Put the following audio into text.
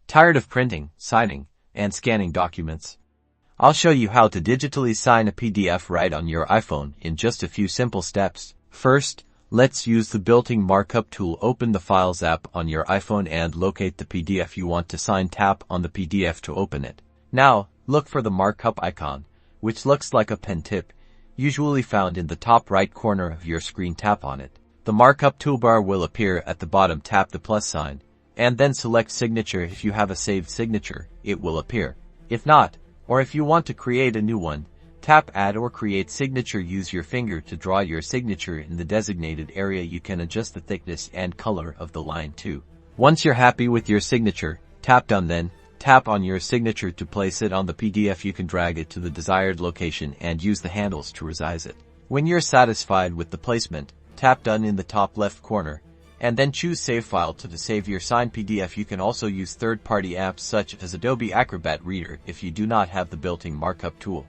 Tired of printing, signing, and scanning documents? I'll show you how to digitally sign a PDF right on your iPhone in just a few simple steps. First, let's use the built-in Markup tool. Open the Files app on your iPhone and locate the PDF you want to sign. Tap on the PDF to open it. Now, look for the Markup icon, which looks like a pen tip, usually found in the top right corner of your screen. Tap on it. The Markup toolbar will appear at the bottom. Tap the plus sign, and then select Signature. If you have a saved signature, it will appear. If not, or if you want to create a new one, tap Add or Create Signature. Use your finger to draw your signature in the designated area. You can adjust the thickness and color of the line too. Once you're happy with your signature, tap Done. Then, tap on your signature to place it on the PDF. You can drag it to the desired location and use the handles to resize it. When you're satisfied with the placement, tap Done in the top left corner, and then choose Save File to save your signed PDF. You can also use third-party apps such as Adobe Acrobat Reader if you do not have the built-in Markup tool.